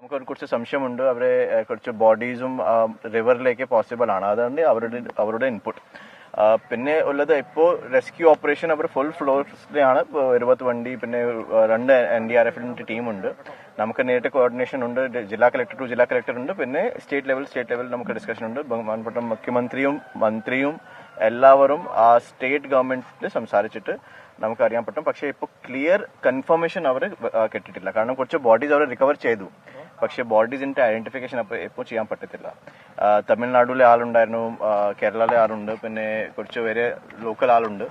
നമുക്കൊരു കുറച്ച് സംശയമുണ്ട്. അവരെ കുറച്ച് ബോഡീസും റിവറിലേക്ക് പോസിബിൾ ആണ്. അതാണ് അവരുടെ ഇൻപുട്ട്. പിന്നെ ഉള്ളത് ഇപ്പോൾ റെസ്ക്യൂ ഓപ്പറേഷൻ അവർ ഫുൾ ഫ്ലോറിലാണ്. 20 വണ്ടി, പിന്നെ 2 NDRF ടീമുണ്ട്. നമുക്ക് നേരിട്ട് കോർഡിനേഷൻ ഉണ്ട്. ജില്ലാ കളക്ടർ ടു ജില്ലാ കളക്ടർ ഉണ്ട്. പിന്നെ സ്റ്റേറ്റ് ലെവൽ നമുക്ക് ഡിസ്കഷൻ ഉണ്ട്. ബഹുമാനപ്പെട്ട മുഖ്യമന്ത്രിയും മന്ത്രിയും എല്ലാവരും ആ സ്റ്റേറ്റ് ഗവൺമെന്റിൽ സംസാരിച്ചിട്ട് നമുക്കറിയാൻ പറ്റും. പക്ഷേ ഇപ്പോൾ ക്ലിയർ കൺഫർമേഷൻ അവർ കിട്ടിയിട്ടില്ല. കാരണം കുറച്ച് ബോഡീസ് അവർ റിക്കവർ ചെയ്തു, പക്ഷേ ബോഡീസിന്റെ ഐഡന്റിഫിക്കേഷൻ ഇപ്പോൾ ചെയ്യാൻ പറ്റത്തില്ല. തമിഴ്നാട്ടിലെ ആളുണ്ടായിരുന്നു, കേരളയിലെ ആളുണ്ട്, പിന്നെ കുറച്ച് പേര് ലോക്കൽ ആളുണ്ട്.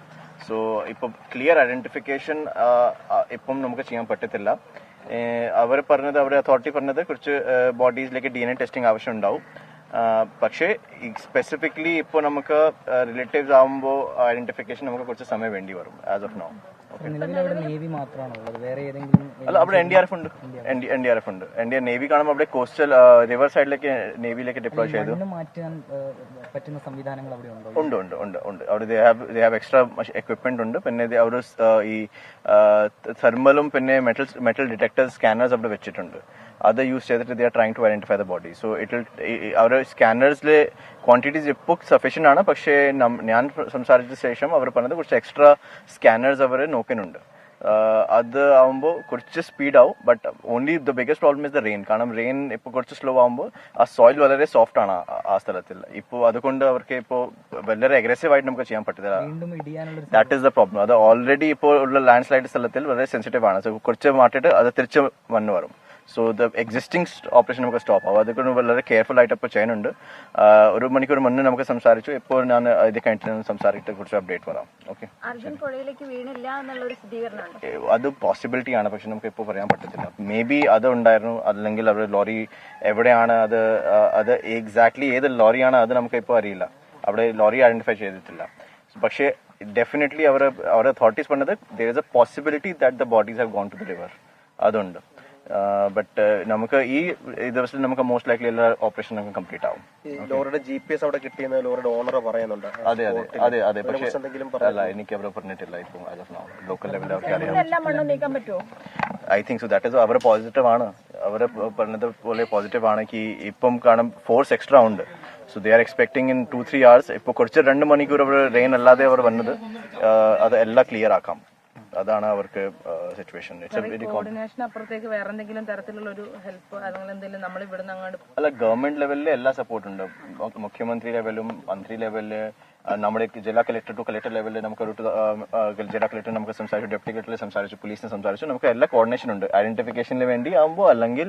സോ ഇപ്പോൾ ക്ലിയർ ഐഡന്റിഫിക്കേഷൻ ഇപ്പം നമുക്ക് ചെയ്യാൻ പറ്റത്തില്ല. അവരുടെ അതോറിറ്റി പറഞ്ഞത് കുറച്ച് ബോഡീസിലേക്ക് DNA ടെസ്റ്റിംഗ് ആവശ്യം ഉണ്ടാവും. പക്ഷേ സ്പെസിഫിക്കലി ഇപ്പോൾ നമുക്ക് റിലേറ്റീവ്സ് ആകുമ്പോൾ ഐഡന്റിഫിക്കേഷൻ നമുക്ക് കുറച്ച് സമയം വേണ്ടി വരും ആസ് ഓഫ് നൗ. അല്ല, അവിടെ NDRF ഉണ്ട്. നേവി കാണുമ്പോൾ അവിടെ കോസ്റ്റൽ റിവർ സൈഡിലേക്ക് നേവിയിലേക്ക് ഡിപ്ലോയ് ചെയ്തു. ഉണ്ട്. അവിടെ ഹാവ് എക്സ്ട്രാ എക്വിപ്മെന്റ് ഉണ്ട്. പിന്നെ അവർ ഈ തെർമലും പിന്നെ മെറ്റൽ ഡിറ്റക്ടേഴ്സ് സ്കാനേഴ്സ് അവിടെ വെച്ചിട്ടുണ്ട്. അത് യൂസ് ചെയ്തിട്ട് they are trying to identify the body. So അവർ സ്കാനേഴ്സിലെ ക്വാണ്ടിറ്റീസ് ഇപ്പോൾ സഫീഷ്യന്റ് ആണ്. പക്ഷേ ഞാൻ സംസാരിച്ച ശേഷം അവർ പറഞ്ഞത് കുറച്ച് എക്സ്ട്രാ സ്കാനേഴ്സ് അവർ നോക്കുന്നുണ്ട്. അത് ആവുമ്പോൾ കുറച്ച് സ്പീഡ് ആവും. But only the biggest problem is the rain. കാരണം റെയിൻ ഇപ്പോൾ കുറച്ച് സ്ലോ ആവുമ്പോൾ ആ സോയിൽ വളരെ സോഫ്റ്റ് ആണ് ആ സ്ഥലത്തിൽ. ഇപ്പോൾ അതുകൊണ്ട് അവർക്ക് ഇപ്പോൾ വളരെ അഗ്രസീവ് ആയിട്ട് നമുക്ക് ചെയ്യാൻ പറ്റില്ല. That is the problem. അത് ഓൾറെഡി ഇപ്പോൾ ഉള്ള ലാൻഡ് സ്ലൈഡ് സ്ഥലത്തിൽ വളരെ സെൻസിറ്റീവ് ആണ്. സോ കുറച്ച് മാറ്റിയിട്ട് അത് തിരിച്ച് വരും. സോ ദ എക്സിസ്റ്റിംഗ് ഓപ്പറേഷൻ നമുക്ക് സ്റ്റോപ്പ് ആവും. അതൊക്കെ വളരെ കെയർഫുൾ ആയിട്ട് ഇപ്പോൾ ചെയ്യുന്നുണ്ട്. 1 മണിക്കൂർ മുന്നേ നമുക്ക് സംസാരിച്ചു. ഇപ്പോൾ ഞാൻ ഇത് കഴിഞ്ഞിട്ട് സംസാരിച്ചിട്ട് കുറച്ച് അപ്ഡേറ്റ് വരാം. ഓക്കെ. അത് പോസിബിലിറ്റി ആണ്, പക്ഷെ നമുക്ക് ഇപ്പോൾ പറയാൻ പറ്റത്തില്ല. മേ ബി അത് ഉണ്ടായിരുന്നു, അല്ലെങ്കിൽ അവർ ലോറി എവിടെയാണ്, അത് എക്സാക്ട്ലി ഏത് ലോറിയാണ് അത് നമുക്ക് ഇപ്പോൾ അറിയില്ല. അവിടെ ലോറി ഐഡന്റിഫൈ ചെയ്തിട്ടില്ല. പക്ഷേ ഡെഫിനറ്റ്ലി അവരുടെ അതോറിറ്റീസ് പറഞ്ഞത് there is a possibility that the bodies have gone to the river. അതുണ്ട്. ബട്ട് നമുക്ക് ഈ ദിവസത്തിൽ നമുക്ക് മോസ്റ്റ് ലൈക്ലി എല്ലാ ഓപ്പറേഷൻ നമുക്ക് കംപ്ലീറ്റ് ആവും. ലോറിയുടെ GPS അവിടെ കിട്ടിയെന്ന് ലോറിയുടെ ഓണർ പറയുന്നുണ്ട്. അതെ. പക്ഷേ അല്ല, എനിക്ക് അവിടെ പറഞ്ഞിട്ടില്ല. ഇപ്പോൾ ലോക്കൽ ലെവലിലൊക്കെ അറിയാം. I think so. That is അവർ പോസിറ്റീവ് ആണ്. അവർ പറഞ്ഞത് പോലെ പോസിറ്റീവ് ആണ്. ഇപ്പം കാണും ഫോഴ്സ് എക്സ്ട്രാ ഉണ്ട്. So they are expecting in 2-3 hours. ഇപ്പോൾ കുറച്ച് 2 മണിക്കൂർ അവർ റെയിൻ അല്ലാതെ അവർ വന്നത് അത് എല്ലാം ക്ലിയർ ആക്കാം. അതാണ് അവർക്ക് സിറ്റുവേഷൻ. അല്ല, ഗവൺമെന്റ് ലെവലിൽ എല്ലാ സപ്പോർട്ട് ഉണ്ട്. മുഖ്യമന്ത്രി ലെവലും മന്ത്രി ലെവലില്, നമ്മുടെ ജില്ലാ കളക്ടർ ടു കളക്ടർ ലെവലിൽ നമുക്കൊരു ജില്ലാ കളക്ടർ നമുക്ക് സംസാരിച്ചു, ഡെപ്യൂട്ടി കളക്ടറിൽ സംസാരിച്ചു, പോലീസിനെ സംസാരിച്ചു. നമുക്ക് എല്ലാ കോർഡിനേഷൻ ഉണ്ട്. ഐഡന്റിഫിക്കേഷന് വേണ്ടി ആകുമ്പോൾ അല്ലെങ്കിൽ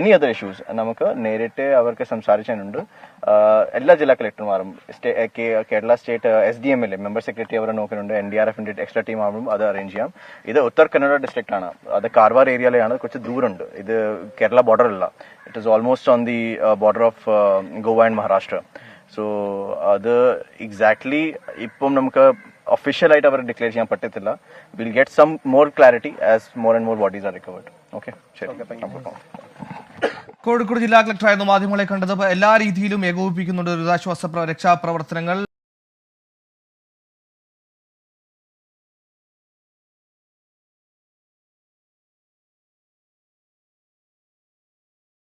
എനി അതർ ഇഷ്യൂസ് നമുക്ക് നേരിട്ട് അവർക്ക് സംസാരിക്കാനുണ്ട്. എല്ലാ ജില്ലാ കളക്ടർമാരും Kerala state SDM member secretary അവരെ നോക്കുന്നുണ്ട്. NDRF എക്സ്ട്രാ ടീം ആകുമ്പോൾ അത് അറേഞ്ച് ചെയ്യാം. ഇത് ഉത്തർ കന്നഡ ഡിസ്ട്രിക്ട് ആണ്. അത് കാർവാർ ഏരിയയിലാണ്. കുറച്ച് ദൂരമുണ്ട്. ഇത് കേരള ബോർഡർ അല്ല. It is almost on the border of Goa and Maharashtra. So അത് എക്സാക്ട്ലി ഇപ്പം നമുക്ക് ഒഫീഷ്യലായിട്ട് അവർ ഡിക്ലെയർ ചെയ്യാൻ പറ്റത്തില്ല. Will get some more clarity as more and more bodies are recovered. Okay, ശരി. കോഴിക്കോട് ജില്ലാ കളക്ടറായിരുന്നു മാധ്യമങ്ങളെ കണ്ടത്. എല്ലാ രീതിയിലും ഏകോപിപ്പിക്കുന്നുണ്ട് ദുരിതാശ്വാസ രക്ഷാപ്രവർത്തനങ്ങൾ.